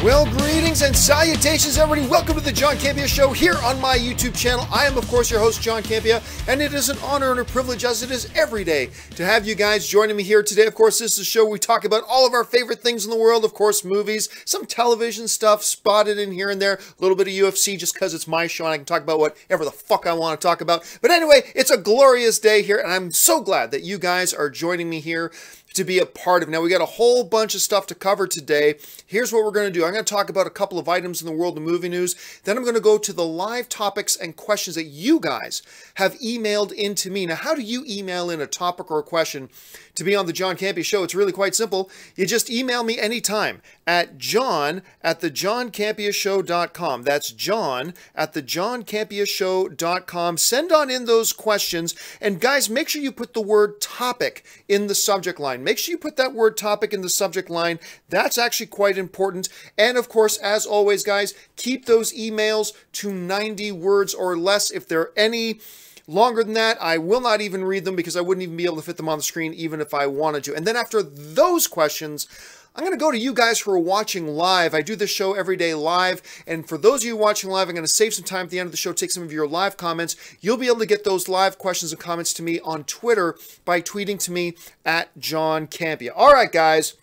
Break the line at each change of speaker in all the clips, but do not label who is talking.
Well, greetings and salutations, everybody. Welcome to the John Campea Show here on my YouTube channel. I am, of course, your host, John Campea, and it is an honor and a privilege, as it is every day, to have you guys joining me here today. Of course, this is a show where we talk about all of our favorite things in the world. Of course, movies, some television stuff spotted in here and there, a little bit of UFC just because it's my show and I can talk about whatever the fuck I want to talk about. But anyway, it's a glorious day here, and I'm so glad that you guys are joining me here to be a part of. Now, we got a whole bunch of stuff to cover today. Here's what we're going to do. I'm going to talk about a couple of items in the world of movie news. Then I'm going to go to the live topics and questions that you guys have emailed into me. Now, how do you email in a topic or a question to be on the John Campea Show? It's really quite simple. You just email me anytime at john@thejohncampeashow.com. That's john@thejohncampeashow.com. Send on in those questions. And guys, make sure you put the word topic in the subject line. Make sure you put that word topic in the subject line. That's actually quite important. And of course, as always, guys, keep those emails to 90 words or less. If they're any longer than that, I will not even read them because I wouldn't even be able to fit them on the screen even if I wanted to. And then after those questions, I'm going to go to you guys who are watching live. I do this show every day live, and for those of you watching live, I'm going to save some time at the end of the show, take some of your live comments. You'll be able to get those live questions and comments to me on Twitter by tweeting to me at John Campea. All right, guys,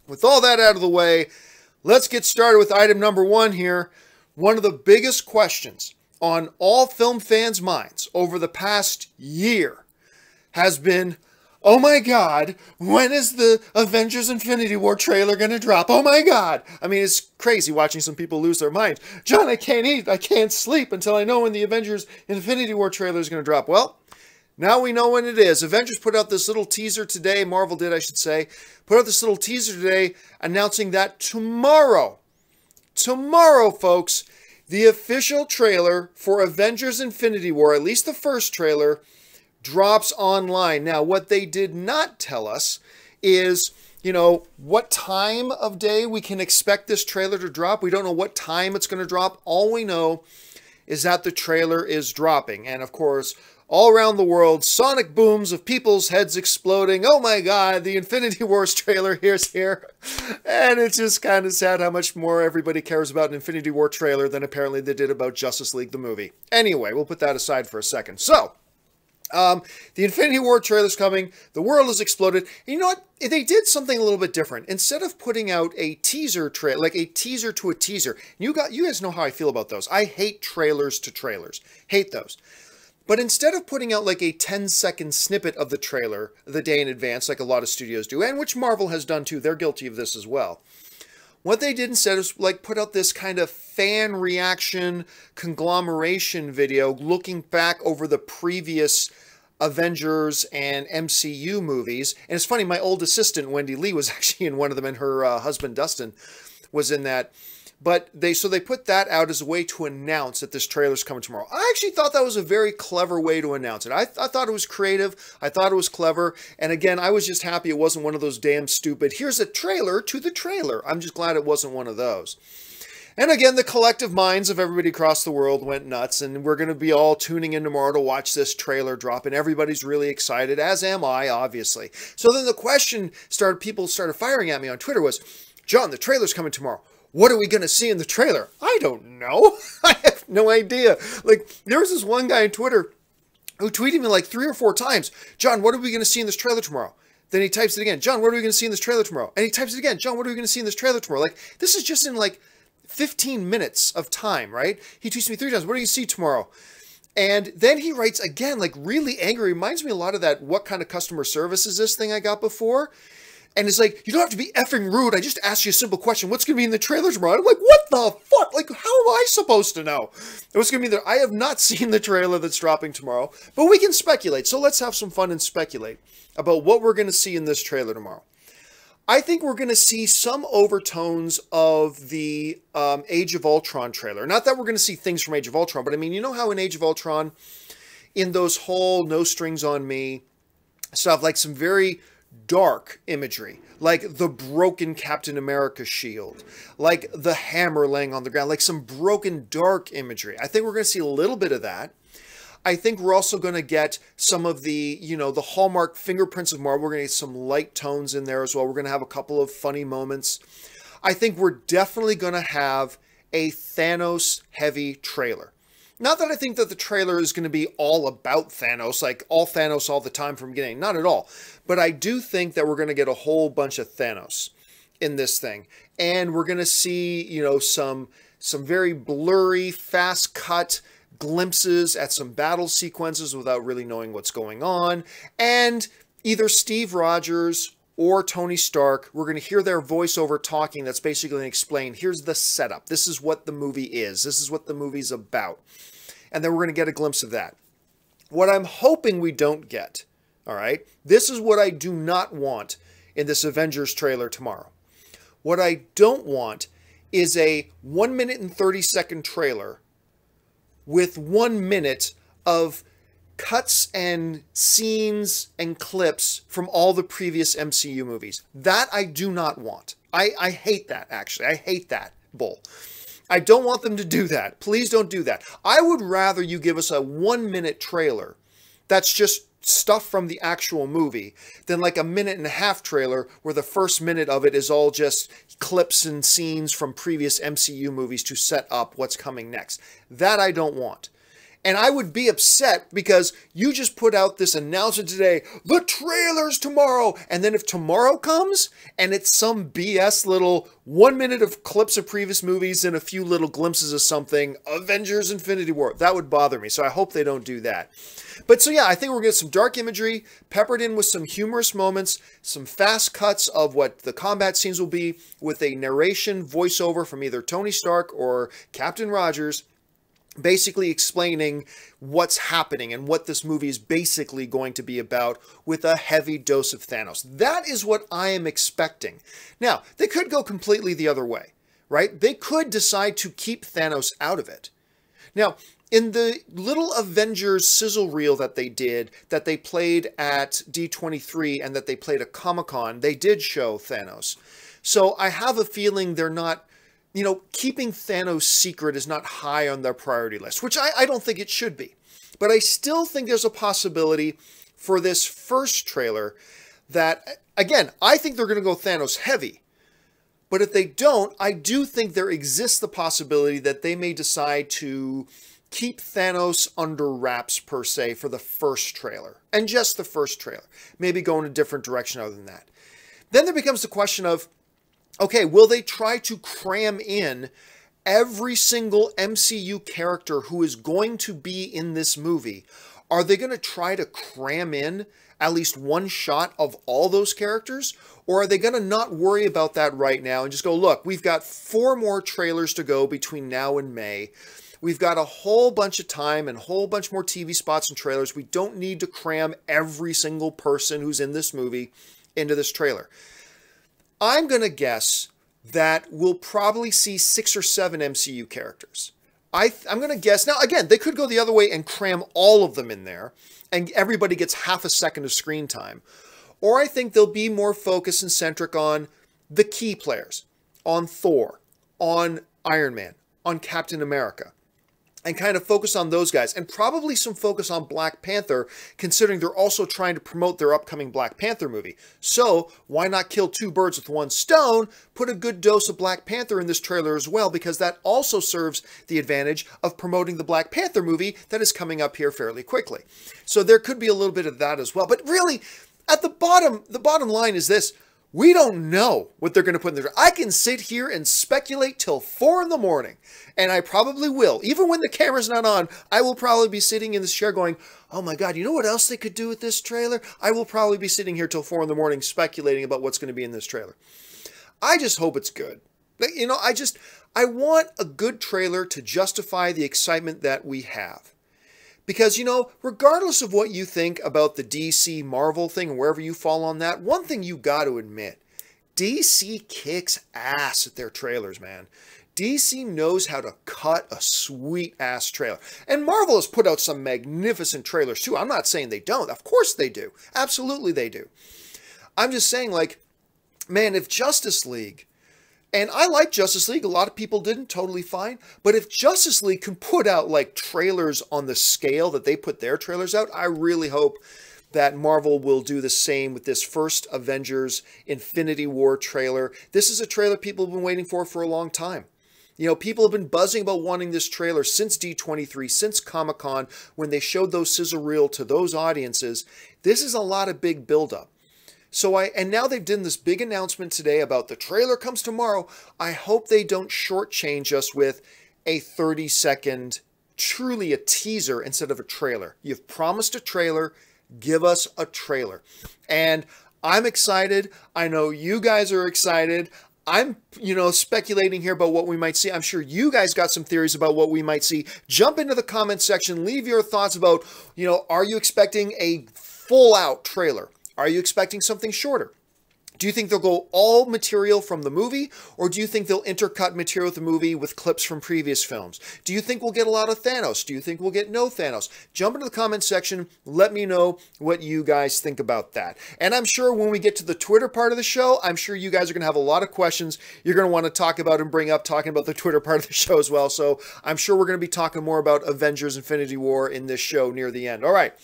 with all that out of the way, let's get started with item number one here. One of the biggest questions on all film fans' minds over the past year has been, oh my God, when is the Avengers Infinity War trailer going to drop? Oh my God. I mean, it's crazy watching some people lose their mind. John, I can't eat, I can't sleep until I know when the Avengers Infinity War trailer is going to drop. Well, now we know when it is. Avengers put out this little teaser today, Marvel did, I should say, put out this little teaser today announcing that tomorrow, folks, the official trailer for Avengers Infinity War, at least the first trailer, drops online. Now, what they did not tell us is, you know, what time of day we can expect this trailer to drop. We don't know what time it's going to drop. All we know is that the trailer is dropping. And of course, all around the world, sonic booms of people's heads exploding. Oh my God, the Infinity Wars trailer here's here. And it's just kind of sad how much more everybody cares about an Infinity War trailer than apparently they did about Justice League the movie. Anyway, we'll put that aside for a second. So, the Infinity War trailer's coming. The world has exploded. And you know what? They did something a little bit different. Instead of putting out a teaser trailer, like a teaser to a teaser, you guys know how I feel about those. I hate trailers to trailers. Hate those. But instead of putting out like a 10-second snippet of the trailer the day in advance, like a lot of studios do, and which Marvel has done too, they're guilty of this as well. What they did instead is like put out this kind of fan reaction conglomeration video looking back over the previous Avengers and MCU movies. And it's funny, my old assistant, Wendy Lee, was actually in one of them, and her husband, Dustin, was in that. But they put that out as a way to announce that this trailer's coming tomorrow. I actually thought that was a very clever way to announce it. I thought it was creative. I thought it was clever. And again, I was just happy it wasn't one of those damn stupid, here's a trailer to the trailer. I'm just glad it wasn't one of those. And again, the collective minds of everybody across the world went nuts, and we're going to be all tuning in tomorrow to watch this trailer drop, and everybody's really excited, as am I, obviously. So then the question people started firing at me on Twitter was, John, the trailer's coming tomorrow. What are we going to see in the trailer? I don't know. I have no idea. Like, there was this one guy on Twitter who tweeted me like 3 or 4 times, John, what are we going to see in this trailer tomorrow? Then he types it again, John, what are we going to see in this trailer tomorrow? And he types it again, John, what are we going to see in this trailer tomorrow? Like, this is just in like 15 minutes of time, right? He tweets me 3 times, what do you see tomorrow? And then he writes again, like really angry. Reminds me a lot of that, what kind of customer service is this thing I got before? And it's like, you don't have to be effing rude. I just asked you a simple question. What's going to be in the trailer tomorrow? And I'm like, what the fuck? Like, how am I supposed to know what's going to be there? I have not seen the trailer that's dropping tomorrow, but we can speculate. So let's have some fun and speculate about what we're going to see in this trailer tomorrow. I think we're going to see some overtones of the Age of Ultron trailer. Not that we're going to see things from Age of Ultron, but I mean, you know how in Age of Ultron, in those whole No Strings on Me stuff, like some very dark imagery, like the broken Captain America shield, like the hammer laying on the ground, like some broken dark imagery. I think we're going to see a little bit of that. I think we're also going to get some of the, you know, the hallmark fingerprints of Marvel. We're going to get some light tones in there as well. We're going to have a couple of funny moments. I think we're definitely going to have a Thanos-heavy trailer. Not that I think that the trailer is going to be all about Thanos, like all Thanos all the time from beginning. Not at all. But I do think that we're going to get a whole bunch of Thanos in this thing. And we're going to see, you know, some very blurry, fast cut glimpses at some battle sequences without really knowing what's going on. And either Steve Rogers or Tony Stark, we're going to hear their voiceover talking that's basically going to explain, here's the setup. This is what the movie is. This is what the movie's about. And then we're going to get a glimpse of that. What I'm hoping we don't get, all right, this is what I do not want in this Avengers trailer tomorrow. What I don't want is a 1 minute and 30-second trailer with 1 minute of cuts and scenes and clips from all the previous MCU movies. That I do not want. I hate that, actually. I hate that bull. I don't want them to do that. Please don't do that. I would rather you give us a 1 minute trailer that's just stuff from the actual movie than like a 1.5 minute trailer where the first minute of it is all just clips and scenes from previous MCU movies to set up what's coming next. That I don't want. And I would be upset because you just put out this announcement today, the trailer's tomorrow. And then if tomorrow comes and it's some BS little 1 minute of clips of previous movies and a few little glimpses of something, Avengers Infinity War, that would bother me. So I hope they don't do that. But so yeah, I think we're going to get some dark imagery peppered in with some humorous moments, some fast cuts of what the combat scenes will be with a narration voiceover from either Tony Stark or Captain Rogers, basically explaining what's happening and what this movie is basically going to be about with a heavy dose of Thanos. That is what I am expecting. Now, they could go completely the other way, right? They could decide to keep Thanos out of it. Now, in the little Avengers sizzle reel that they did, that they played at D23 and that they played at Comic-Con, they did show Thanos. So I have a feeling they're not, you know, keeping Thanos secret is not high on their priority list, which I don't think it should be. But I still think there's a possibility for this first trailer that, again, I think they're going to go Thanos heavy. But if they don't, I do think there exists the possibility that they may decide to keep Thanos under wraps, per se, for the first trailer. And just the first trailer. Maybe go in a different direction other than that. Then there becomes the question of, okay, will they try to cram in every single MCU character who is going to be in this movie? Are they going to try to cram in at least one shot of all those characters? Or are they going to not worry about that right now and just go, look, we've got 4 more trailers to go between now and May. We've got a whole bunch of time and a whole bunch more TV spots and trailers. We don't need to cram every single person who's in this movie into this trailer. I'm going to guess that we'll probably see 6 or 7 MCU characters. I'm going to guess. Now, again, they could go the other way and cram all of them in there, and everybody gets half a second of screen time. Or I think they'll be more focused and centric on the key players, on Thor, on Iron Man, on Captain America, and kind of focus on those guys, and probably some focus on Black Panther, considering they're also trying to promote their upcoming Black Panther movie. So why not kill 2 birds with 1 stone? Put a good dose of Black Panther in this trailer as well, because that also serves the advantage of promoting the Black Panther movie that is coming up here fairly quickly. So there could be a little bit of that as well. But really, at the bottom line is this. We don't know what they're going to put in there. I can sit here and speculate till 4 in the morning, and I probably will. Even when the camera's not on, I will probably be sitting in this chair going, oh my God, you know what else they could do with this trailer? I will probably be sitting here till 4 in the morning speculating about what's going to be in this trailer. I just hope it's good. You know, I want a good trailer to justify the excitement that we have. Because, you know, regardless of what you think about the DC Marvel thing and wherever you fall on that, one thing you got to admit, DC kicks ass at their trailers, man. DC knows how to cut a sweet-ass trailer. And Marvel has put out some magnificent trailers, too. I'm not saying they don't. Of course they do. Absolutely they do. I'm just saying, like, man, if Justice League... And I like Justice League. A lot of people didn't. Totally fine. But if Justice League can put out like trailers on the scale that they put their trailers out, I really hope that Marvel will do the same with this first Avengers Infinity War trailer. This is a trailer people have been waiting for a long time. You know, people have been buzzing about wanting this trailer since D23, since Comic-Con, when they showed those sizzle reel to those audiences. This is a lot of big buildup. And now they've done this big announcement today about the trailer comes tomorrow. I hope they don't shortchange us with a 30-second, truly a teaser instead of a trailer. You've promised a trailer, give us a trailer. And I'm excited. I know you guys are excited. I'm, speculating here about what we might see. I'm sure you guys got some theories about what we might see. Jump into the comment section. Leave your thoughts about, are you expecting a full-out trailer? Are you expecting something shorter? Do you think they'll go all material from the movie, or do you think they'll intercut material with the movie with clips from previous films? Do you think we'll get a lot of Thanos? Do you think we'll get no Thanos? Jump into the comment section. Let me know what you guys think about that. And I'm sure when we get to the Twitter part of the show, I'm sure you guys are going to have a lot of questions you're going to want to talk about and bring up, talking about the Twitter part of the show as well. So I'm sure we're going to be talking more about Avengers Infinity War in this show near the end. All right.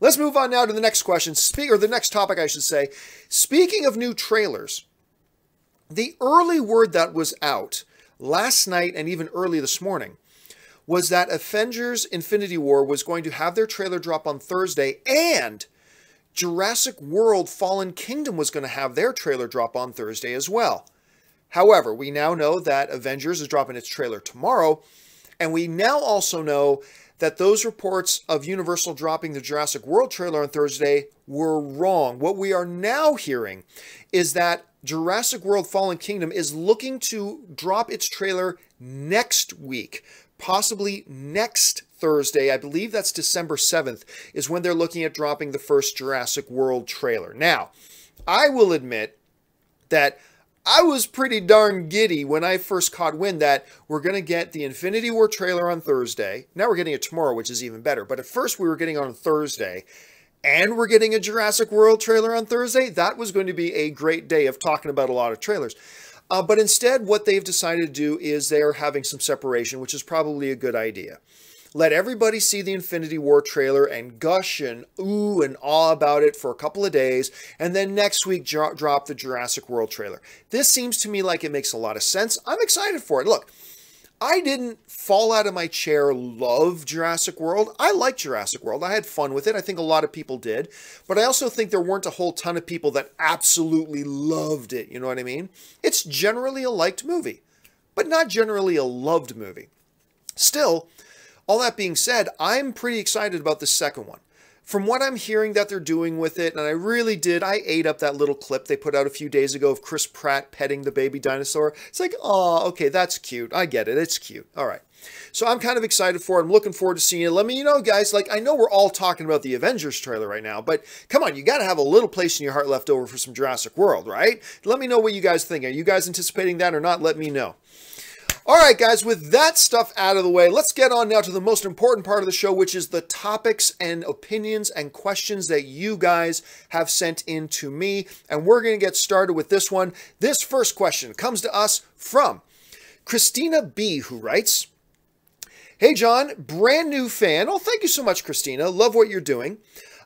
Let's move on now to the next question, or the next topic, I should say. Speaking of new trailers, the early word that was out last night and even early this morning was that Avengers Infinity War was going to have their trailer drop on Thursday, and Jurassic World Fallen Kingdom was going to have their trailer drop on Thursday as well. However, we now know that Avengers is dropping its trailer tomorrow, and we now also know that those reports of Universal dropping the Jurassic World trailer on Thursday were wrong. What we are now hearing is that Jurassic World Fallen Kingdom is looking to drop its trailer next week, possibly next Thursday. I believe that's December 7th, is when they're looking at dropping the first Jurassic World trailer. Now, I will admit that I was pretty darn giddy when I first caught wind that we're going to get the Infinity War trailer on Thursday. Now we're getting it tomorrow, which is even better. But at first we were getting it on Thursday, and we're getting a Jurassic World trailer on Thursday. That was going to be a great day of talking about a lot of trailers. But instead, what they've decided to do is they are having some separation, which is probably a good idea. Let everybody see the Infinity War trailer and gush and ooh and awe about it for a couple of days, and then next week drop the Jurassic World trailer. This seems to me like it makes a lot of sense. I'm excited for it. Look, I didn't fall out of my chair, love Jurassic World. I like Jurassic World. I had fun with it. I think a lot of people did. But I also think there weren't a whole ton of people that absolutely loved it. You know what I mean? It's generally a liked movie, but not generally a loved movie. Still, all that being said, I'm pretty excited about the second one. From what I'm hearing that they're doing with it, and I ate up that little clip they put out a few days ago of Chris Pratt petting the baby dinosaur. It's like, oh, okay, that's cute. I get it. It's cute. All right. So I'm kind of excited for it. I'm looking forward to seeing it. Let me know, guys. Like, I know we're all talking about the Avengers trailer right now, but come on, you got to have a little place in your heart left over for some Jurassic World, right? Let me know what you guys think. Are you guys anticipating that or not? Let me know. All right, guys, with that stuff out of the way, let's get on now to the most important part of the show, which is the topics and opinions and questions that you guys have sent in to me. And we're going to get started with this one. This first question comes to us from Kristina B, who writes, "Hey, John, brand new fan." Oh, thank you so much, Kristina. Love what you're doing.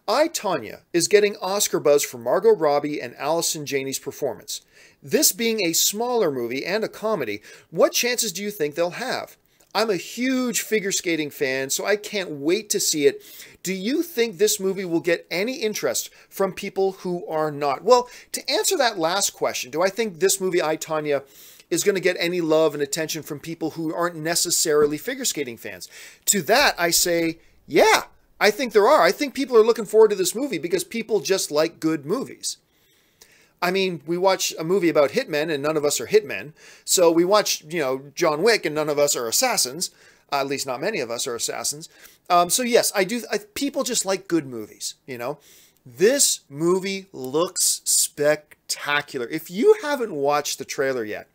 Tonya is getting Oscar buzz for Margot Robbie and Allison Janney's performance. This being a smaller movie and a comedy, what chances do you think they'll have? I'm a huge figure skating fan, so I can't wait to see it. Do you think this movie will get any interest from people who are not? Well, to answer that last question, do I think this movie, Tonya, is going to get any love and attention from people who aren't necessarily figure skating fans? To that, I say, yeah, I think there are. I think people are looking forward to this movie because people just like good movies. I mean, we watch a movie about hitmen and none of us are hitmen. So we watch, John Wick and none of us are assassins. At least not many of us are assassins. So yes, people just like good movies, This movie looks spectacular. If you haven't watched the trailer yet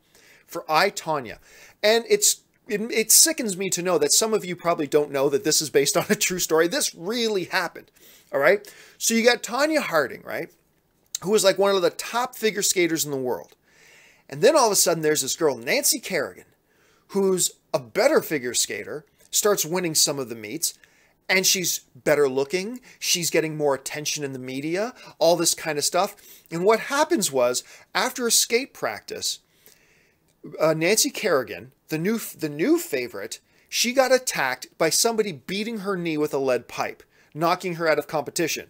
for I, Tonya, and it sickens me to know that some of you probably don't know that this is based on a true story. This really happened. All right. So you got Tonya Harding, right? Who was like one of the top figure skaters in the world. And then all of a sudden there's this girl, Nancy Kerrigan, who's a better figure skater, starts winning some of the meets. And she's better looking. She's getting more attention in the media, all this kind of stuff. And what happens was, after escape practice, Nancy Kerrigan, the new favorite, she got attacked by somebody beating her knee with a lead pipe, knocking her out of competition.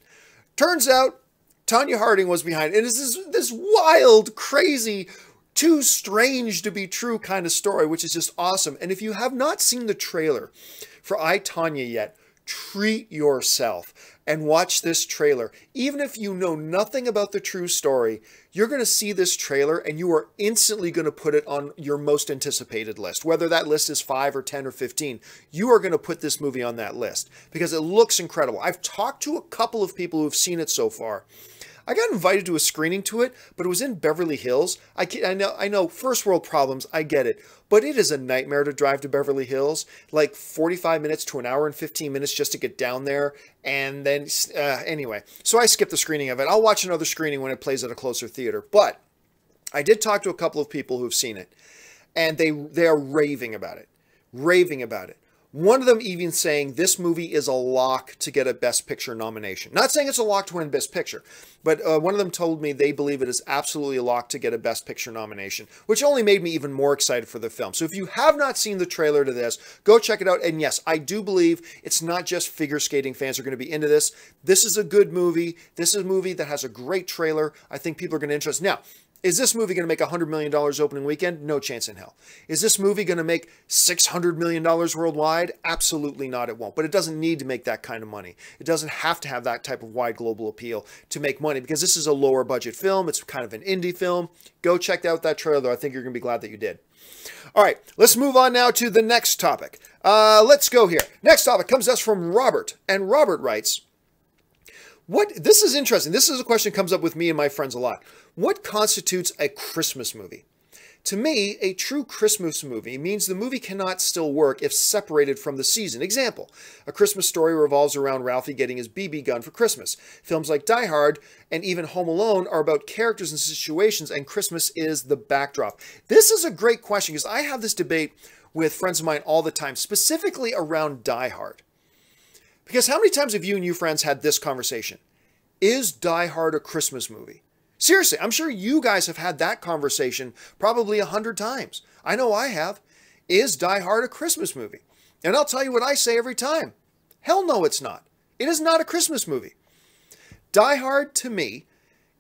Turns out, Tonya Harding was behind it. It is this wild, crazy, too strange to be true kind of story, which is just awesome. And if you have not seen the trailer for I, Tonya yet, treat yourself and watch this trailer. Even if you know nothing about the true story, you're going to see this trailer and you are instantly going to put it on your most anticipated list. Whether that list is 5 or 10 or 15, you are going to put this movie on that list because it looks incredible. I've talked to a couple of people who have seen it so far. I got invited to a screening to it, but it was in Beverly Hills. I know, first world problems, I get it. But it is a nightmare to drive to Beverly Hills, like 45 minutes to an hour and 15 minutes just to get down there. And then, anyway, so I skipped the screening of it. I'll watch another screening when it plays at a closer theater. But I did talk to a couple of people who have seen it, and they are raving about it. Raving about it. One of them even saying this movie is a lock to get a Best Picture nomination. Not saying it's a lock to win Best Picture, but one of them told me they believe it is absolutely a lock to get a Best Picture nomination, which only made me even more excited for the film. So if you have not seen the trailer to this, go check it out. And yes, I do believe it's not just figure skating fans who are going to be into this. This is a good movie. This is a movie that has a great trailer. I think people are going to interest. Now, is this movie going to make $100 million opening weekend? No chance in hell. Is this movie going to make $600 million worldwide? Absolutely not, it won't. But it doesn't need to make that kind of money. It doesn't have to have that type of wide global appeal to make money because this is a lower budget film. It's kind of an indie film. Go check out that trailer. I think you're going to be glad that you did. All right, let's move on now to the next topic. Let's go here. Next topic comes to us from Robert. And Robert writes, this is interesting. This is a question that comes up with me and my friends a lot. What constitutes a Christmas movie? To me, a true Christmas movie means the movie cannot still work if separated from the season. Example, A Christmas Story revolves around Ralphie getting his BB gun for Christmas. Films like Die Hard and even Home Alone are about characters and situations, and Christmas is the backdrop. This is a great question because I have this debate with friends of mine all the time, specifically around Die Hard. Because how many times have you and your friends had this conversation? Is Die Hard a Christmas movie? Seriously, I'm sure you guys have had that conversation probably 100 times. I know I have. Is Die Hard a Christmas movie? And I'll tell you what I say every time. Hell no, it's not. It is not a Christmas movie. Die Hard, to me,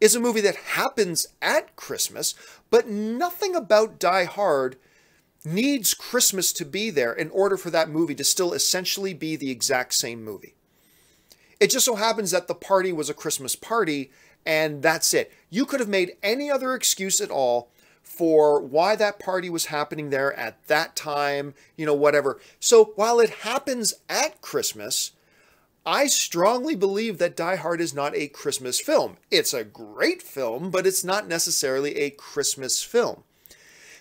is a movie that happens at Christmas, but nothing about Die Hard needs Christmas to be there in order for that movie to still essentially be the exact same movie. It just so happens that the party was a Christmas party, and that's it. You could have made any other excuse at all for why that party was happening there at that time, whatever. So while it happens at Christmas, I strongly believe that Die Hard is not a Christmas film. It's a great film, but it's not necessarily a Christmas film.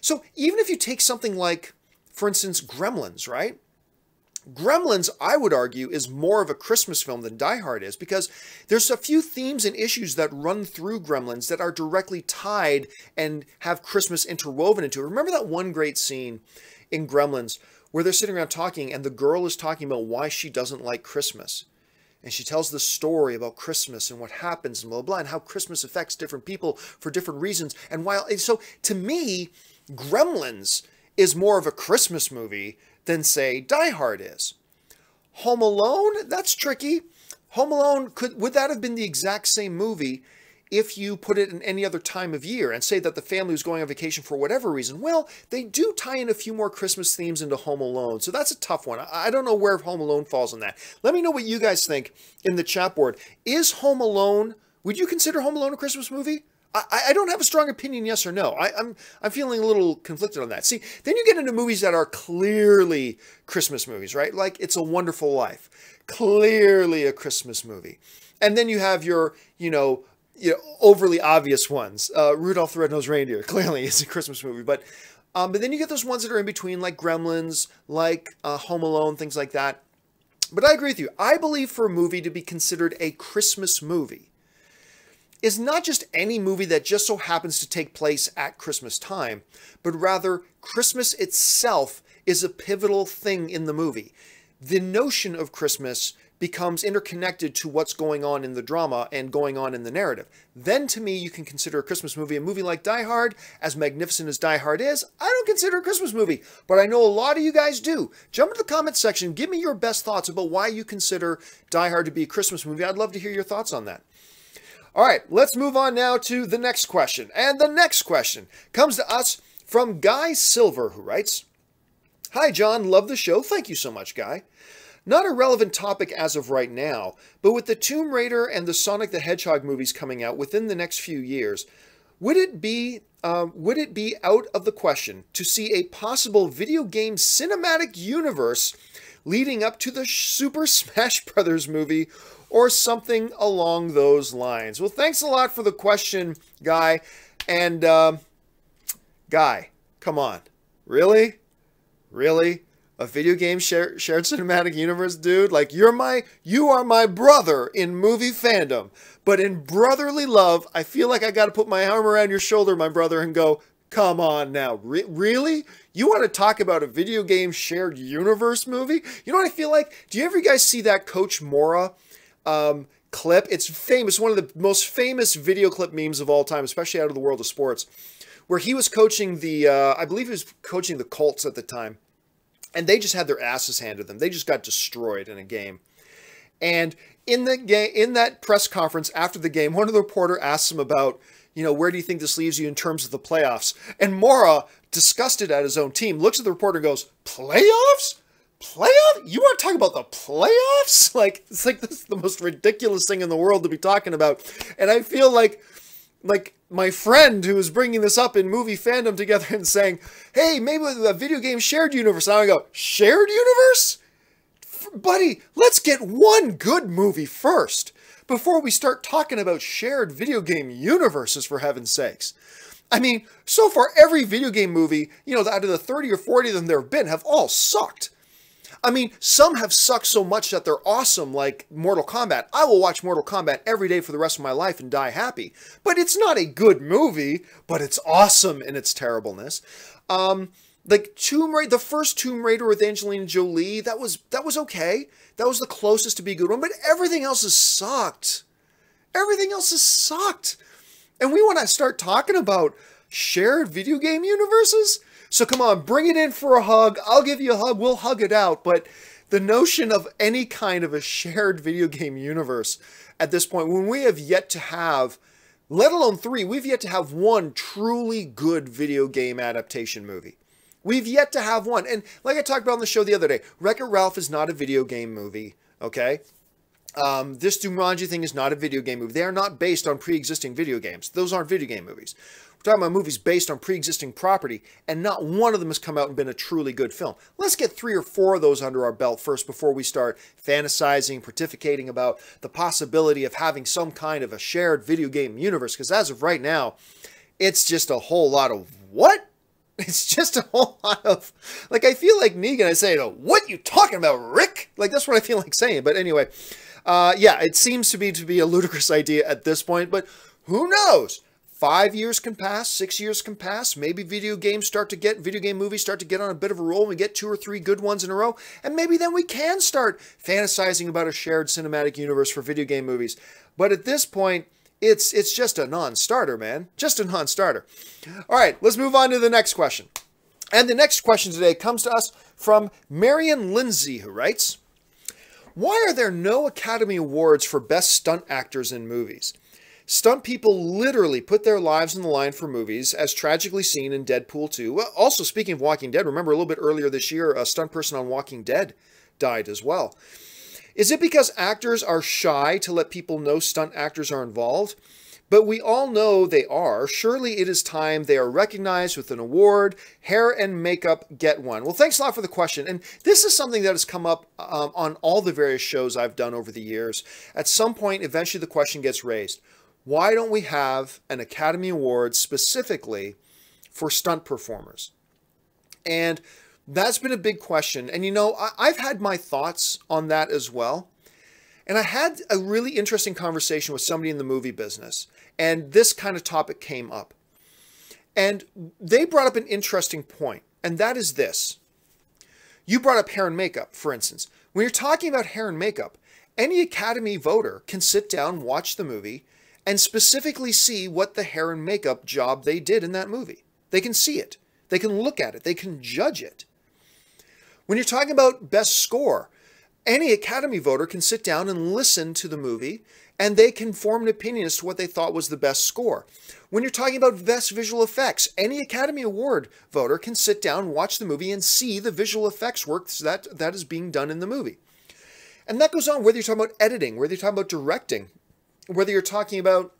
So even if you take something like, for instance, Gremlins, right? Gremlins, I would argue, is more of a Christmas film than Die Hard is because there's a few themes and issues that run through Gremlins that are directly tied and have Christmas interwoven into it. Remember that one great scene in Gremlins where they're sitting around talking and the girl is talking about why she doesn't like Christmas. And she tells the story about Christmas and what happens and blah, blah, blah, and how Christmas affects different people for different reasons. And so to me, Gremlins is more of a Christmas movie than, say, Die Hard is. Home Alone, that's tricky. Home Alone, would that have been the exact same movie if you put it in any other time of year and say that the family was going on vacation for whatever reason? Well, they do tie in a few more Christmas themes into Home Alone, so that's a tough one. I don't know where Home Alone falls on that. Let me know what you guys think in the chat board. Is Home Alone, would you consider Home Alone a Christmas movie? I don't have a strong opinion, yes or no. I'm feeling a little conflicted on that. See, then you get into movies that are clearly Christmas movies, right? Like It's a Wonderful Life. Clearly a Christmas movie. And then you have your, overly obvious ones. Rudolph the Red-Nosed Reindeer clearly is a Christmas movie. But then you get those ones that are in between, like Gremlins, like Home Alone, things like that. But I agree with you. I believe for a movie to be considered a Christmas movie is not just any movie that just so happens to take place at Christmas time, but rather Christmas itself is a pivotal thing in the movie. The notion of Christmas becomes interconnected to what's going on in the drama and going on in the narrative. Then to me, you can consider a Christmas movie. A movie like Die Hard, as magnificent as Die Hard is, I don't consider a Christmas movie, but I know a lot of you guys do. Jump into the comment section, give me your best thoughts about why you consider Die Hard to be a Christmas movie. I'd love to hear your thoughts on that. All right, let's move on now to the next question. And the next question comes to us from Guy Silver, who writes, "Hi, John. Love the show. Thank you so much, Guy. Not a relevant topic as of right now, but with the Tomb Raider and the Sonic the Hedgehog movies coming out within the next few years, would it be out of the question to see a possible video game cinematic universe leading up to the Super Smash Bros. Movie or something along those lines?" Well, thanks a lot for the question, Guy. And, Guy, come on. Really? Really? A video game shared cinematic universe, dude? Like, you are my brother in movie fandom. But in brotherly love, I feel like I got to put my arm around your shoulder, my brother, and go, come on now. Really? You want to talk about a video game shared universe movie? You know what I feel like? Do you ever guys see that Coach Mora clip? It's famous, one of the most famous video clip memes of all time, especially out of the world of sports, where he was coaching the, I believe he was coaching the Colts at the time. And they just had their asses handed them. They just got destroyed in a game. And in that press conference after the game, one of the reporter asks him about, where do you think this leaves you in terms of the playoffs? And Mora, disgusted at his own team, looks at the reporter and goes, "Playoffs? Playoffs? You want to talk about the playoffs?" Like, it's like this is the most ridiculous thing in the world to be talking about. And I feel like my friend who was bringing this up in movie fandom together and saying, "Hey, maybe a video game shared universe." And I go, shared universe? Buddy, let's get one good movie first before we start talking about shared video game universes, for heaven's sakes. I mean, so far every video game movie, out of the 30 or 40 of them there have been, have all sucked. I mean, some have sucked so much that they're awesome, like Mortal Kombat. I will watch Mortal Kombat every day for the rest of my life and die happy. But it's not a good movie, but it's awesome in its terribleness. Like Tomb Raider, the first Tomb Raider with Angelina Jolie, that was okay. That was the closest to be a good one, but everything else has sucked. Everything else has sucked. And we want to start talking about shared video game universes? So come on, bring it in for a hug. I'll give you a hug. We'll hug it out. But the notion of any kind of a shared video game universe at this point, when we have yet to have, let alone three, we've yet to have one truly good video game adaptation movie. We've yet to have one. And like I talked about on the show the other day, Wreck-It Ralph is not a video game movie, okay? This Jumanji thing is not a video game movie. They are not based on pre-existing video games. Those aren't video game movies. We're talking about movies based on pre-existing property, and not one of them has come out and been a truly good film. Let's get 3 or 4 of those under our belt first before we start fantasizing, pontificating about the possibility of having some kind of a shared video game universe, because as of right now, it's just a whole lot of what? It's just a whole lot of, like, I feel like Negan, I say, "What you talking about, Rick?" Like, that's what I feel like saying. But anyway, yeah, it seems to be a ludicrous idea at this point, but who knows? 5 years can pass, 6 years can pass. Maybe video game movies start to get on a bit of a roll. And we get 2 or 3 good ones in a row. And maybe then we can start fantasizing about a shared cinematic universe for video game movies. But at this point, it's just a non-starter, man. Just a non-starter. All right, let's move on to the next question. And the next question today comes to us from Marion Lindsay, who writes, "Why are there no Academy Awards for Best Stunt Actors in movies? Stunt people literally put their lives on the line for movies, as tragically seen in Deadpool 2. Well, also, speaking of Walking Dead, remember a little bit earlier this year, a stunt person on Walking Dead died as well. Is it because actors are shy to let people know stunt actors are involved? But we all know they are. Surely it is time they are recognized with an award. Hair and makeup get one." Well, thanks a lot for the question. And this is something that has come up on all the various shows I've done over the years. At some point, eventually the question gets raised. Why don't we have an Academy Award specifically for stunt performers? And that's been a big question. And I've had my thoughts on that as well. And I had a really interesting conversation with somebody in the movie business. And this kind of topic came up. And they brought up an interesting point. And that is this. You brought up hair and makeup, for instance. When you're talking about hair and makeup, Any Academy voter can sit down, watch the movie, and specifically see what the hair and makeup job they did in that movie. They can see it. They can look at it. They can judge it. When you're talking about best score, any Academy voter can sit down and listen to the movie, and they can form an opinion as to what they thought was the best score. When you're talking about best visual effects, any Academy Award voter can sit down, watch the movie, and see the visual effects work that is being done in the movie. And that goes on whether you're talking about editing, whether you're talking about directing, whether you're talking about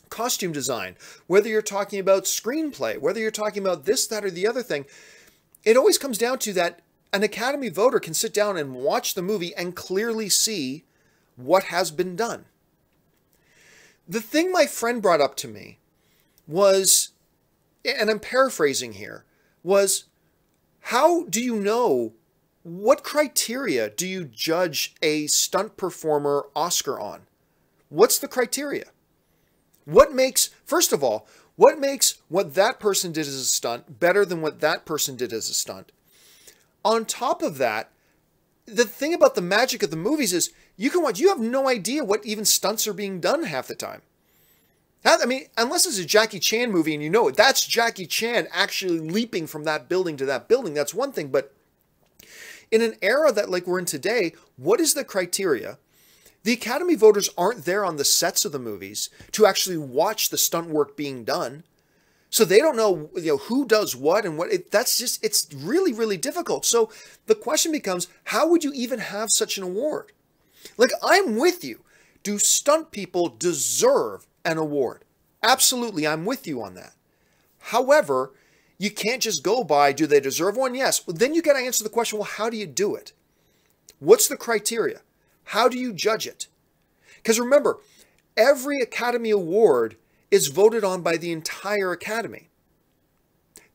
costume design, whether you're talking about screenplay, whether you're talking about this, that, or the other thing. It always comes down to that an Academy voter can sit down and watch the movie and clearly see what has been done. The thing my friend brought up to me was, and I'm paraphrasing here, was how do you know, what criteria do you judge a stunt performer Oscar on? What's the criteria? What makes, first of all, what makes what that person did as a stunt better than what that person did as a stunt? On top of that, the thing about the magic of the movies is you can watch, you have no idea what even stunts are being done half the time. I mean, unless it's a Jackie Chan movie and you know it, that's Jackie Chan actually leaping from that building to that building. That's one thing. But in an era that like we're in today, what is the criteria? The Academy voters aren't there on the sets of the movies to actually watch the stunt work being done. So they don't know, who does what and what. It's really, really difficult. So the question becomes, how would you even have such an award? Like, I'm with you. Do stunt people deserve an award? Absolutely, I'm with you on that. However, you can't just go by, do they deserve one? Yes. Well, then you got to answer the question, well, how do you do it? What's the criteria? How do you judge it? Because remember, every Academy Award is voted on by the entire Academy.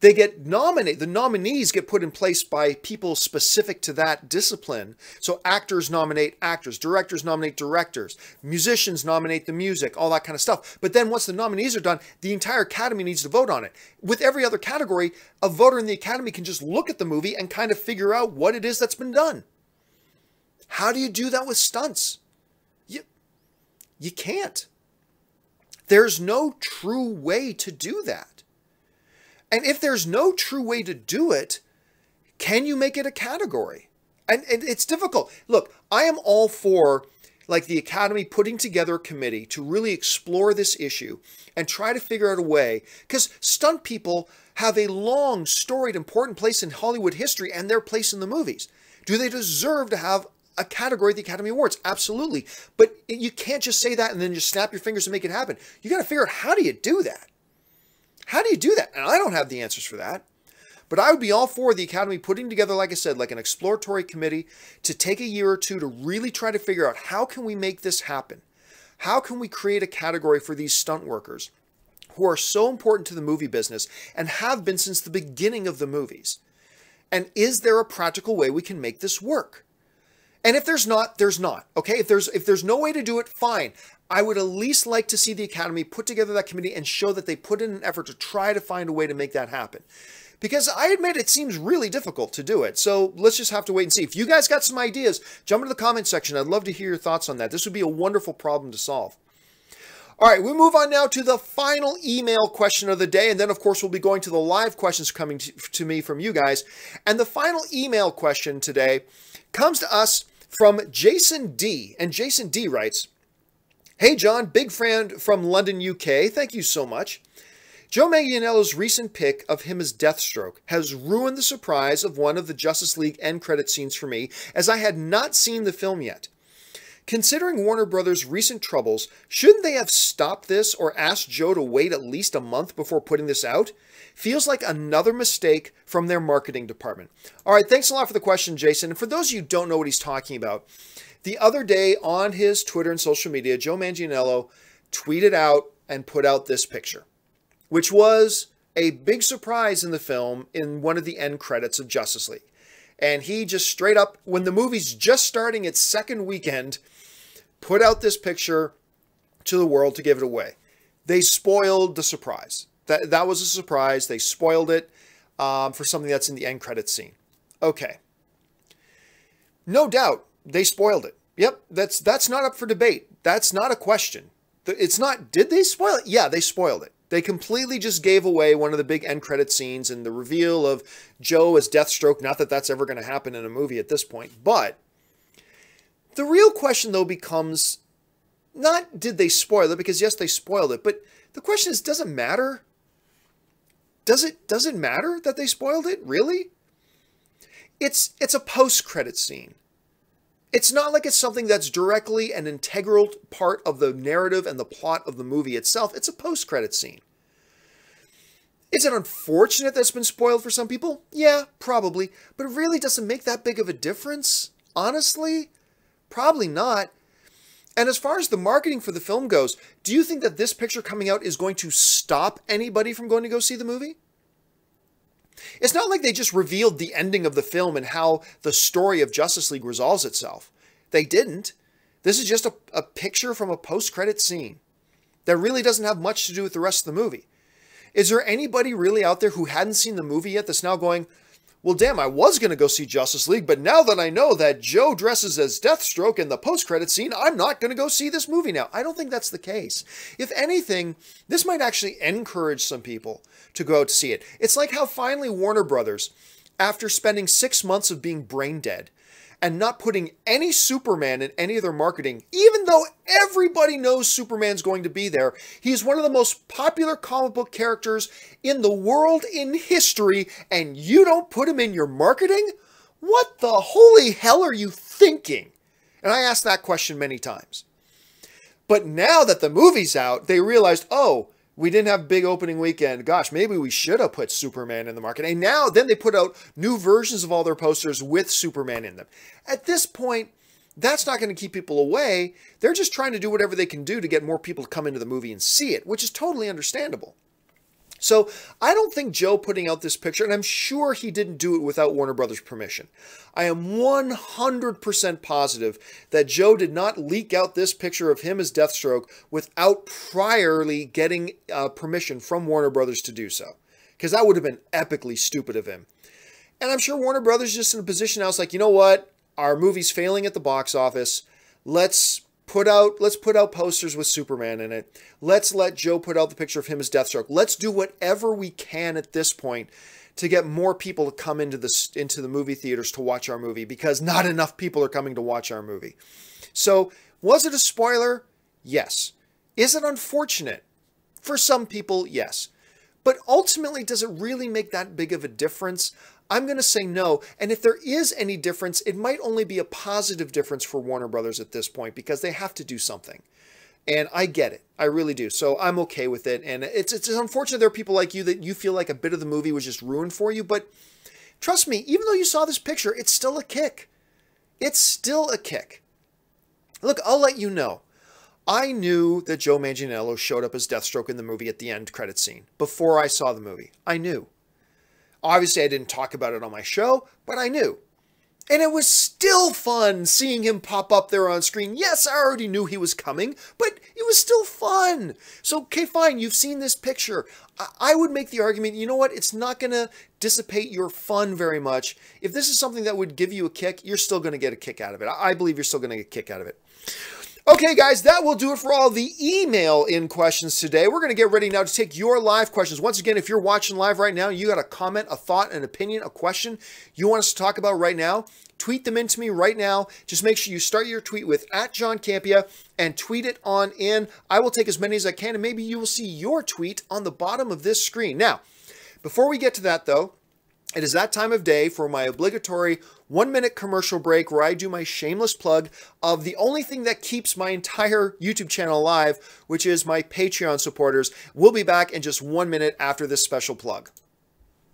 They get nominated, the nominees get put in place by people specific to that discipline. So actors nominate actors, directors nominate directors, musicians nominate the music, all that kind of stuff. But then once the nominees are done, the entire Academy needs to vote on it. With every other category, a voter in the Academy can just look at the movie and kind of figure out what it is that's been done. How do you do that with stunts? You can't. There's no true way to do that. And if there's no true way to do it, can you make it a category? And it's difficult. Look, I am all for like the Academy putting together a committee to really explore this issue and try to figure out a way, because stunt people have a long, storied, important place in Hollywood history and their place in the movies. Do they deserve to have a category at the Academy Awards? Absolutely. But you can't just say that and then just snap your fingers and make it happen. You got to figure out, how do you do that? How do you do that? And I don't have the answers for that. But I would be all for the Academy putting together, like I said, like an exploratory committee to take a year or two to really try to figure out, how can we make this happen? How can we create a category for these stunt workers who are so important to the movie business and have been since the beginning of the movies? And is there a practical way we can make this work? And if there's not, there's not. Okay, if there's no way to do it, fine. I would at least like to see the Academy put together that committee and show that they put in an effort to try to find a way to make that happen. Because I admit it seems really difficult to do it. So let's just have to wait and see. If you guys got some ideas, jump into the comment section. I'd love to hear your thoughts on that. This would be a wonderful problem to solve. All right, we move on now to the final email question of the day. And then, of course, we'll be going to the live questions coming to me from you guys. And the final email question today comes to us from Jason D. And Jason D writes, "Hey, John, big fan from London, UK. Thank you so much. Joe Manganiello's recent pick of him as Deathstroke has ruined the surprise of one of the Justice League end credit scenes for me, as I had not seen the film yet. Considering Warner Brothers' recent troubles, shouldn't they have stopped this or asked Joe to wait at least a month before putting this out? Feels like another mistake from their marketing department." All right, thanks a lot for the question, Jason. And for those of you who don't know what he's talking about, the other day on his Twitter and social media, Joe Manganiello tweeted out and put out this picture, which was a big surprise in the film in one of the end credits of Justice League. And he just straight up, when the movie's just starting its second weekend, put out this picture to the world to give it away. They spoiled the surprise. That was a surprise. They spoiled it for something that's in the end credits scene. Okay. No doubt, they spoiled it. Yep, that's not up for debate. That's not a question. It's not, did they spoil it? Yeah, they spoiled it. They completely just gave away one of the big end credit scenes and the reveal of Joe as Deathstroke. Not that that's ever going to happen in a movie at this point. But the real question, though, becomes not did they spoil it, because yes, they spoiled it. But the question is, does it matter? Does it matter that they spoiled it? Really? It's a post-credit scene. It's not like it's something that's directly an integral part of the narrative and the plot of the movie itself. It's a post-credit scene. Is it unfortunate that's been spoiled for some people? Yeah, probably. But it really doesn't make that big of a difference. Honestly, probably not. And as far as the marketing for the film goes, do you think that this picture coming out is going to stop anybody from going to go see the movie? It's not like they just revealed the ending of the film and how the story of Justice League resolves itself. They didn't. This is just a picture from a post-credit scene that really doesn't have much to do with the rest of the movie. Is there anybody really out there who hadn't seen the movie yet that's now going, well, damn, I was going to go see Justice League, but now that I know that Joe dresses as Deathstroke in the post-credit scene, I'm not going to go see this movie now. I don't think that's the case. If anything, this might actually encourage some people to go out to see it. It's like how finally Warner Brothers, after spending 6 months of being brain dead and not putting any Superman in any of their marketing, even though everybody knows Superman's going to be there, he's one of the most popular comic book characters in the world in history, and you don't put him in your marketing? What the holy hell are you thinking? And I asked that question many times. But now that the movie's out, they realized, oh, we didn't have a big opening weekend. Gosh, maybe we should have put Superman in the market. And now, then they put out new versions of all their posters with Superman in them. At this point, that's not going to keep people away. They're just trying to do whatever they can do to get more people to come into the movie and see it, which is totally understandable. So I don't think Joe putting out this picture, and I'm sure he didn't do it without Warner Brothers' permission. I am 100% positive that Joe did not leak out this picture of him as Deathstroke without priorly getting permission from Warner Brothers to do so. Because that would have been epically stupid of him. And I'm sure Warner Brothers is just in a position now, it's like, you know what? Our movie's failing at the box office. Let's put out posters with Superman in it. Let's let Joe put out the picture of him as Deathstroke. Let's do whatever we can at this point to get more people to come into the movie theaters to watch our movie, because not enough people are coming to watch our movie. So, was it a spoiler? Yes. Is it unfortunate? For some people, yes. But ultimately, does it really make that big of a difference? I'm going to say no. And if there is any difference, it might only be a positive difference for Warner Brothers at this point, because they have to do something. And I get it. I really do. So I'm okay with it. And it's unfortunate there are people like you that you feel like a bit of the movie was just ruined for you. But trust me, even though you saw this picture, it's still a kick. It's still a kick. Look, I'll let you know. I knew that Joe Manganiello showed up as Deathstroke in the movie at the end credit scene before I saw the movie. I knew. Obviously, I didn't talk about it on my show, but I knew. And it was still fun seeing him pop up there on screen. Yes, I already knew he was coming, but it was still fun. So, okay, fine, you've seen this picture. I would make the argument, you know what, it's not going to dissipate your fun very much. If this is something that would give you a kick, you're still going to get a kick out of it. I believe you're still going to get a kick out of it. Okay, guys, that will do it for all the email-in questions today. We're going to get ready now to take your live questions. Once again, if you're watching live right now, you got a comment, a thought, an opinion, a question you want us to talk about right now, tweet them into me right now. Just make sure you start your tweet with @JohnCampea and tweet it on in. I will take as many as I can, and maybe you will see your tweet on the bottom of this screen. Now, before we get to that, though, it is that time of day for my obligatory 1-minute commercial break where I do my shameless plug of the only thing that keeps my entire YouTube channel alive, which is my Patreon supporters. We'll be back in just 1 minute after this special plug.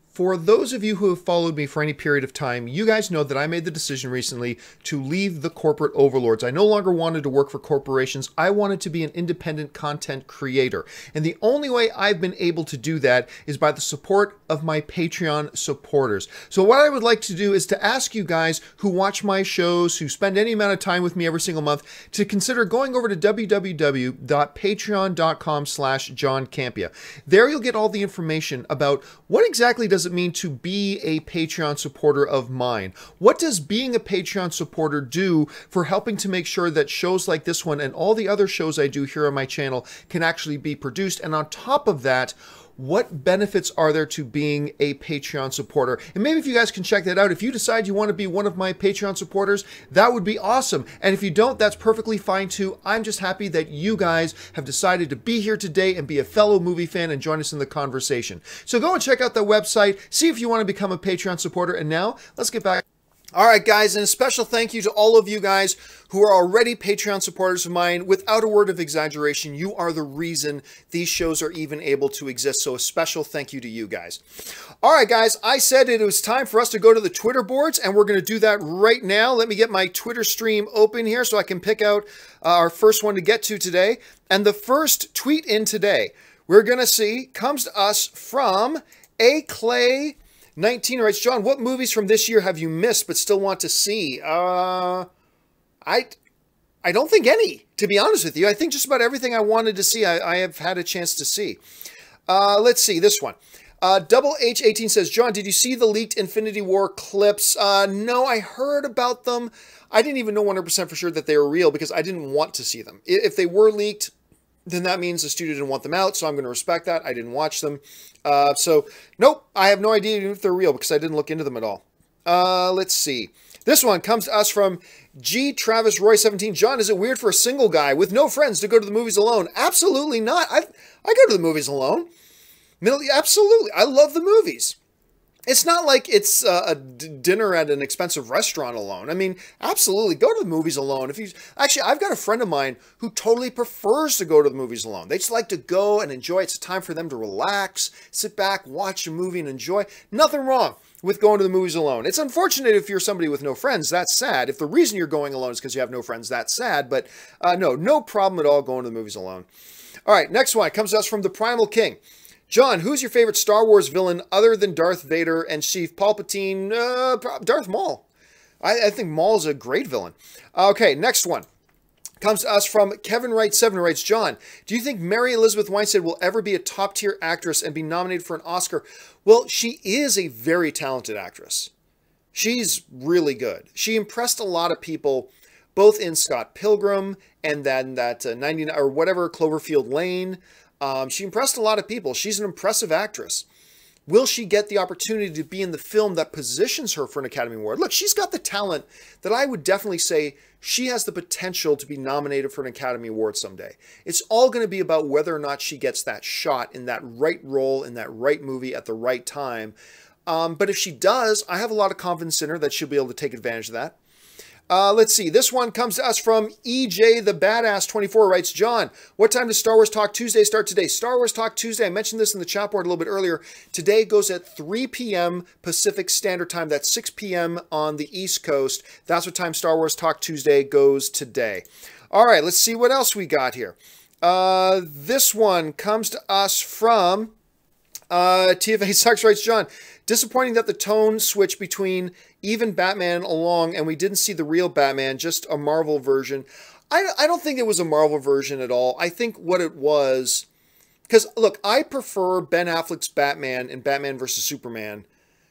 For those of you who have followed me for any period of time, you guys know that I made the decision recently to leave the corporate overlords. I no longer wanted to work for corporations. I wanted to be an independent content creator. And the only way I've been able to do that is by the support of my Patreon supporters. So what I would like to do is to ask you guys who watch my shows, who spend any amount of time with me every single month, to consider going over to www.patreon.com/JohnCampea. There you'll get all the information about what exactly does it mean to be a Patreon supporter of mine? What does being a Patreon supporter do for helping to make sure that shows like this one and all the other shows I do here on my channel can actually be produced? And on top of that, what benefits are there to being a Patreon supporter? And maybe if you guys can check that out, if you decide you want to be one of my Patreon supporters, that would be awesome. And if you don't, that's perfectly fine too. I'm just happy that you guys have decided to be here today and be a fellow movie fan and join us in the conversation. So go and check out the website, see if you want to become a Patreon supporter. And now let's get back. All right, guys, and a special thank you to all of you guys who are already Patreon supporters of mine. Without a word of exaggeration, you are the reason these shows are even able to exist. So a special thank you to you guys. All right, guys, I said it was time for us to go to the Twitter boards, and we're going to do that right now. Let me get my Twitter stream open here so I can pick out our first one to get to today. And the first tweet in today we're going to see comes to us from A. Clay 19 writes, John, what movies from this year have you missed but still want to see? I don't think any, to be honest with you. I think just about everything I wanted to see, I have had a chance to see. Let's see, this one. Double H18 says, John, did you see the leaked Infinity War clips? No, I heard about them. I didn't even know 100% for sure that they were real because I didn't want to see them. If they were leaked, then that means the studio didn't want them out, so I'm going to respect that. I didn't watch them. So, nope, I have no idea if they're real because I didn't look into them at all. Let's see. This one comes to us from G. Travis Roy 17. John, is it weird for a single guy with no friends to go to the movies alone? Absolutely not. I go to the movies alone. Absolutely. I love the movies. It's not like it's a dinner at an expensive restaurant alone. I mean, absolutely, go to the movies alone. Actually, I've got a friend of mine who totally prefers to go to the movies alone. They just like to go and enjoy. It's a time for them to relax, sit back, watch a movie and enjoy. Nothing wrong with going to the movies alone. It's unfortunate if you're somebody with no friends. That's sad. If the reason you're going alone is because you have no friends, that's sad. But no problem at all going to the movies alone. All right, next one comes to us from the Primal King. John, who's your favorite Star Wars villain other than Darth Vader and Chief Palpatine? Darth Maul. I think Maul's a great villain. Okay, next one comes to us from Kevin Wright 7, who writes, John, do you think Mary Elizabeth Winstead will ever be a top-tier actress and be nominated for an Oscar? Well, she is a very talented actress. She's really good. She impressed a lot of people, both in Scott Pilgrim and then that 99 or whatever, Cloverfield Lane. She impressed a lot of people. She's an impressive actress. Will she get the opportunity to be in the film that positions her for an Academy Award? Look, she's got the talent that I would definitely say she has the potential to be nominated for an Academy Award someday. It's all going to be about whether or not she gets that shot in that right role, in that right movie at the right time. But if she does, I have a lot of confidence in her that she'll be able to take advantage of that. Let's see. This one comes to us from EJ the Badass 24 writes, John, what time does Star Wars Talk Tuesday start today? Star Wars Talk Tuesday, I mentioned this in the chat board a little bit earlier. Today goes at 3 p.m. Pacific Standard Time. That's 6 p.m. on the East Coast. That's what time Star Wars Talk Tuesday goes today. All right, let's see what else we got here. This one comes to us from TFA Sucks writes, John, disappointing that the tone switch between even Batman along and we didn't see the real Batman, just a Marvel version. I don't think it was a Marvel version at all. I think what it was, because look, I prefer Ben Affleck's Batman in Batman vs. Superman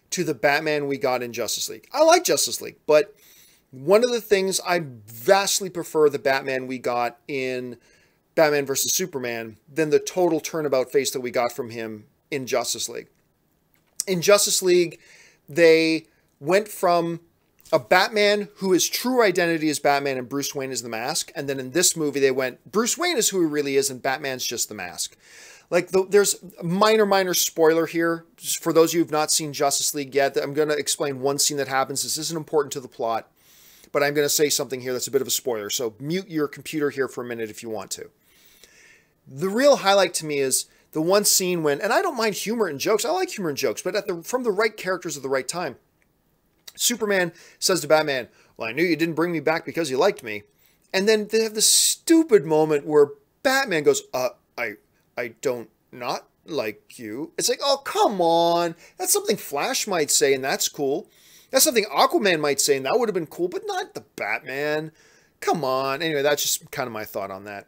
to the Batman we got in Justice League. I like Justice League, but one of the things I vastly prefer the Batman we got in Batman vs. Superman than the total turnabout face that we got from him in Justice League. In Justice League, they went from a Batman who his true identity is Batman and Bruce Wayne is the mask. And then in this movie, they went, Bruce Wayne is who he really is and Batman's just the mask. Like, there's a minor spoiler here. For those of you who have not seen Justice League yet, I'm going to explain one scene that happens. This isn't important to the plot, but I'm going to say something here that's a bit of a spoiler. So mute your computer here for a minute if you want to. The real highlight to me is the one scene when, and I don't mind humor and jokes. I like humor and jokes, but from the right characters at the right time. Superman says to Batman, well, I knew you didn't bring me back because you liked me. And then they have this stupid moment where Batman goes, I don't not like you. It's like, oh, come on. That's something Flash might say, and that's cool. That's something Aquaman might say, and that would have been cool, but not the Batman. Come on. Anyway, that's just kind of my thought on that.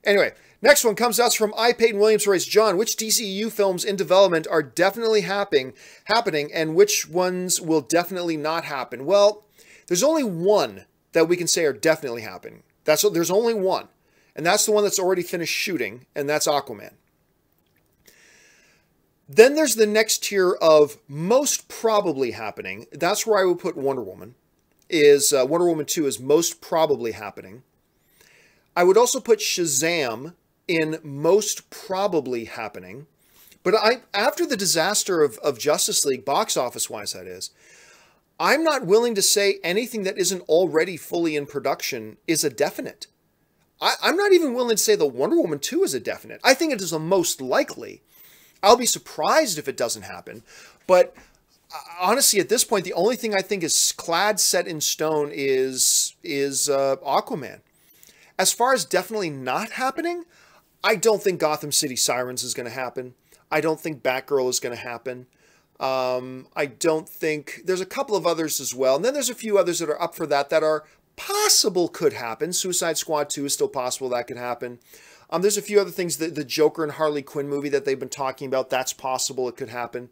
Anyway, next one comes to us from I. Peyton Williams, who writes, John, which DCEU films in development are definitely happening, and which ones will definitely not happen? Well, there's only one that we can say are definitely happening. There's only one, and that's the one that's already finished shooting, and that's Aquaman. Then there's the next tier of most probably happening. That's where I would put Wonder Woman. Wonder Woman 2 is most probably happening. I would also put Shazam in most probably happening. But after the disaster of Justice League, box office-wise that is, I'm not willing to say anything that isn't already fully in production is a definite. I'm not even willing to say the Wonder Woman 2 is a definite. I think it is the most likely. I'll be surprised if it doesn't happen. But honestly, at this point, the only thing I think is set in stone is Aquaman. As far as definitely not happening, I don't think Gotham City Sirens is going to happen. I don't think Batgirl is going to happen. I don't think... There's a couple of others as well. And then there's a few others that are up for that are possible could happen. Suicide Squad 2 is still possible that could happen. There's a few other things. The Joker and Harley Quinn movie that they've been talking about, that's possible. It could happen.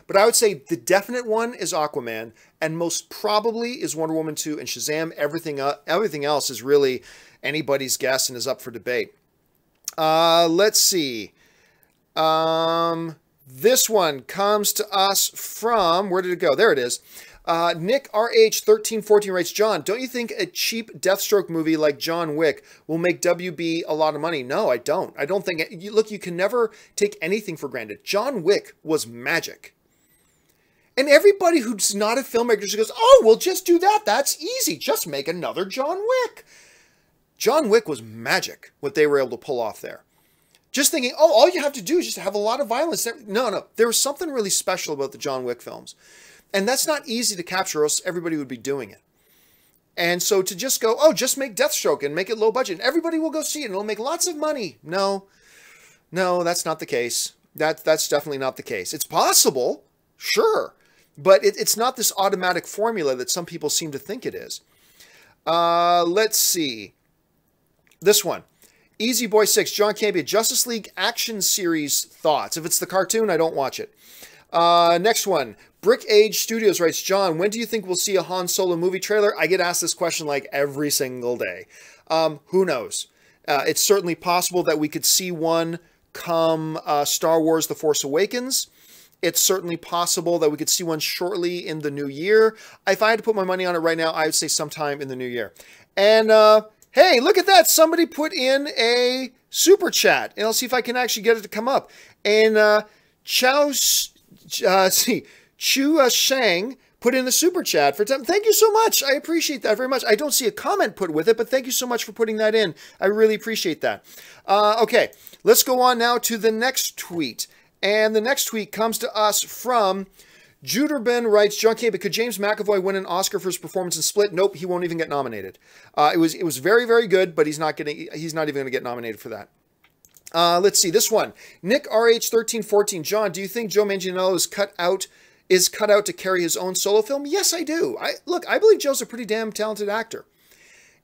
But I would say the definite one is Aquaman, and most probably is Wonder Woman 2 and Shazam. Everything else is really anybody's guess and is up for debate. Let's see. This one comes to us from, where did it go? There it is. Nick RH1314 writes, John, don't you think a cheap Deathstroke movie like John Wick will make WB a lot of money? No, I don't. I don't think... Look, you can never take anything for granted. John Wick was magic. And everybody who's not a filmmaker just goes, oh, well, just do that. That's easy. Just make another John Wick. John Wick was magic, what they were able to pull off there. Just thinking, oh, all you have to do is just have a lot of violence. No. There was something really special about the John Wick films. And that's not easy to capture, or else everybody would be doing it. And so to just go, oh, just make Deathstroke and make it low budget, and everybody will go see it, and it'll make lots of money. No, that's not the case. That's definitely not the case. It's possible, sure, but it's not this automatic formula that some people seem to think it is. Let's see. This one. Easy Boy 6, John Campea, Justice League action series thoughts. If it's the cartoon, I don't watch it. Next one. Brick Age Studios writes, John, when do you think we'll see a Han Solo movie trailer? I get asked this question like every single day. Who knows? It's certainly possible that we could see one come Star Wars The Force Awakens. It's certainly possible that we could see one shortly in the new year. If I had to put my money on it right now, I would say sometime in the new year. And hey, look at that. Somebody put in a super chat. And I'll see if I can actually get it to come up. And Chu Shang put in the super chat for time. Thank you so much. I appreciate that very much. I don't see a comment put with it, but thank you so much for putting that in. I really appreciate that. Okay, let's go on now to the next tweet. And the next tweet comes to us from Juderben writes, John Campea, could James McAvoy win an Oscar for his performance in Split? Nope, he won't even get nominated. It was very, very good, but he's not even going to get nominated for that. Let's see this one. Nick RH1314, John, do you think Joe Manganiello is cut out to carry his own solo film? Yes, I do. I believe Joe's a pretty damn talented actor.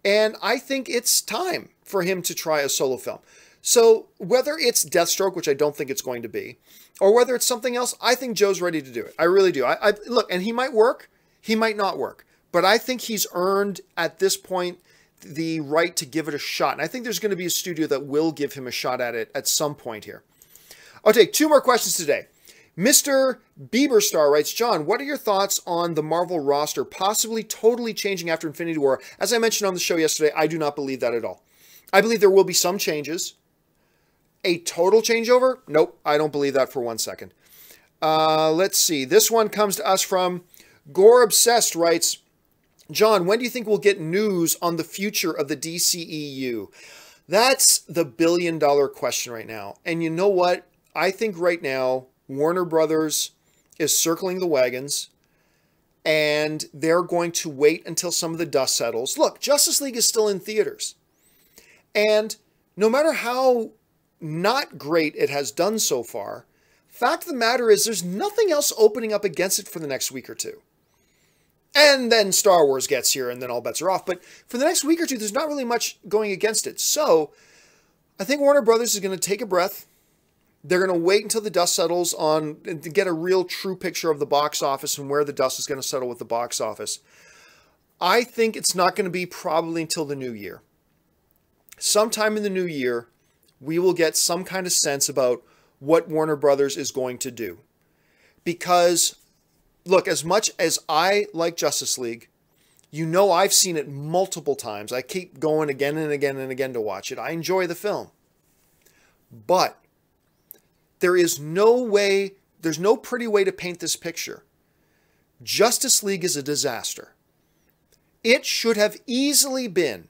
And I think it's time for him to try a solo film. So whether it's Deathstroke, which I don't think it's going to be, or whether it's something else, I think Joe's ready to do it. I really do. Look, and he might work, he might not work, but I think he's earned at this point the right to give it a shot. And I think there's going to be a studio that will give him a shot at it at some point here. I'll take two more questions today. Mr. Bieberstar writes, John, what are your thoughts on the Marvel roster possibly totally changing after Infinity War? As I mentioned on the show yesterday, I do not believe that at all. I believe there will be some changes. A total changeover? Nope, I don't believe that for 1 second. Let's see. This one comes to us from Gore Obsessed writes, John, when do you think we'll get news on the future of the DCEU? That's the billion-dollar question right now. And you know what? I think right now Warner Brothers is circling the wagons, and they're going to wait until some of the dust settles. Look, Justice League is still in theaters. And no matter how not great it has done so far, fact of the matter is there's nothing else opening up against it for the next week or two. And then Star Wars gets here, and then all bets are off. But for the next week or two, there's not really much going against it. So I think Warner Brothers is going to take a breath. They're going to wait until the dust settles on to get a real true picture of the box office and where the dust is going to settle with the box office. I think it's not going to be probably until the new year. Sometime in the new year, we will get some kind of sense about what Warner Brothers is going to do. Because, look, as much as I like Justice League, you know I've seen it multiple times. I keep going again and again and again to watch it. I enjoy the film. But there is no way, there's no pretty way to paint this picture. Justice League is a disaster. It should have easily been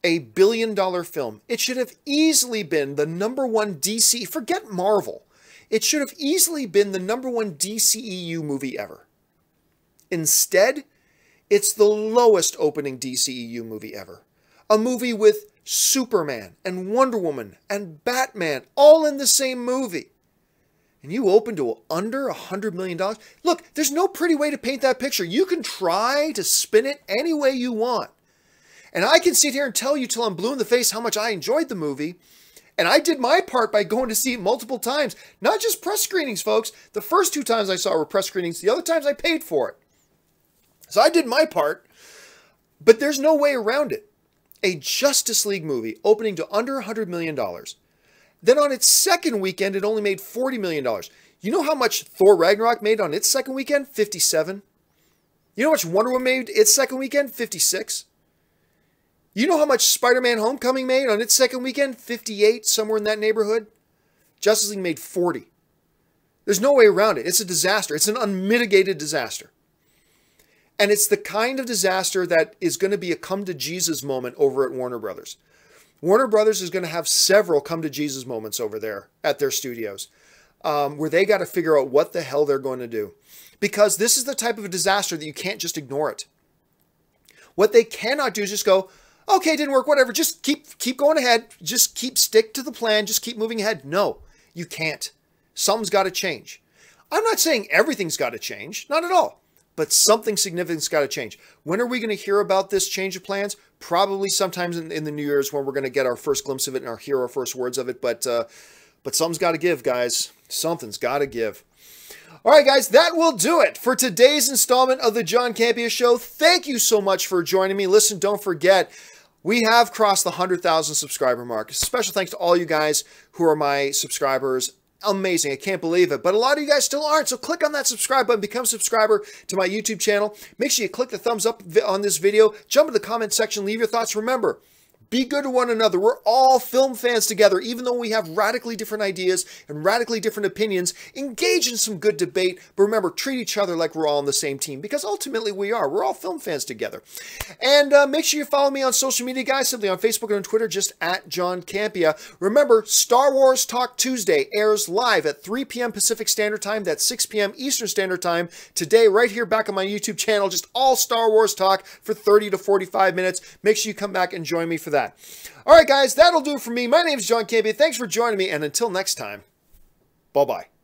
a billion-dollar film. It should have easily been the #1 DC, forget Marvel. It should have easily been the #1 DCEU movie ever. Instead, it's the lowest opening DCEU movie ever. A movie with Superman and Wonder Woman and Batman all in the same movie. And you open to under $100 million? Look, there's no pretty way to paint that picture. You can try to spin it any way you want. And I can sit here and tell you till I'm blue in the face how much I enjoyed the movie. And I did my part by going to see it multiple times. Not just press screenings, folks. The first 2 times I saw were press screenings. The other times I paid for it. So I did my part. But there's no way around it. A Justice League movie opening to under $100 million. Then on its second weekend, it only made $40 million. You know how much Thor Ragnarok made on its second weekend? 57. You know how much Wonder Woman made its second weekend? 56. You know how much Spider-Man Homecoming made on its second weekend? 58, somewhere in that neighborhood. Justice League made 40. There's no way around it. It's a disaster. It's an unmitigated disaster. And it's the kind of disaster that is going to be a come-to-Jesus moment over at Warner Brothers. Warner Brothers is going to have several come-to-Jesus moments over there at their studios where they got to figure out what the hell they're going to do. Because this is the type of a disaster that you can't just ignore it. What they cannot do is just go, okay, it didn't work, whatever. Just keep going ahead. Just stick to the plan. Just keep moving ahead. No, you can't. Something's got to change. I'm not saying everything's got to change. Not at all. But something significant's got to change. When are we going to hear about this change of plans? Probably sometimes in the New Year's when we're going to get our first glimpse of it and hear our first words of it. But something's got to give, guys. Something's got to give. All right, guys, that will do it for today's installment of the John Campea Show. Thank you so much for joining me. Listen, don't forget, we have crossed the 100,000 subscriber mark. Special thanks to all you guys who are my subscribers. Amazing. I can't believe it. But a lot of you guys still aren't. So click on that subscribe button. Become a subscriber to my YouTube channel. Make sure you click the thumbs up on this video. Jump in the comment section. Leave your thoughts. Remember, be good to one another. We're all film fans together, even though we have radically different ideas and radically different opinions. Engage in some good debate, but remember, treat each other like we're all on the same team, because ultimately we are. We're all film fans together. And make sure you follow me on social media, guys, simply on Facebook and on Twitter, just at John Campea. Remember, Star Wars Talk Tuesday airs live at 3 p.m. Pacific Standard Time. That's 6 p.m. Eastern Standard Time. Today, right here back on my YouTube channel, just all Star Wars talk for 30 to 45 minutes. Make sure you come back and join me for that. All right, guys, that'll do it for me. My name is John Campea. Thanks for joining me, and until next time, bye-bye.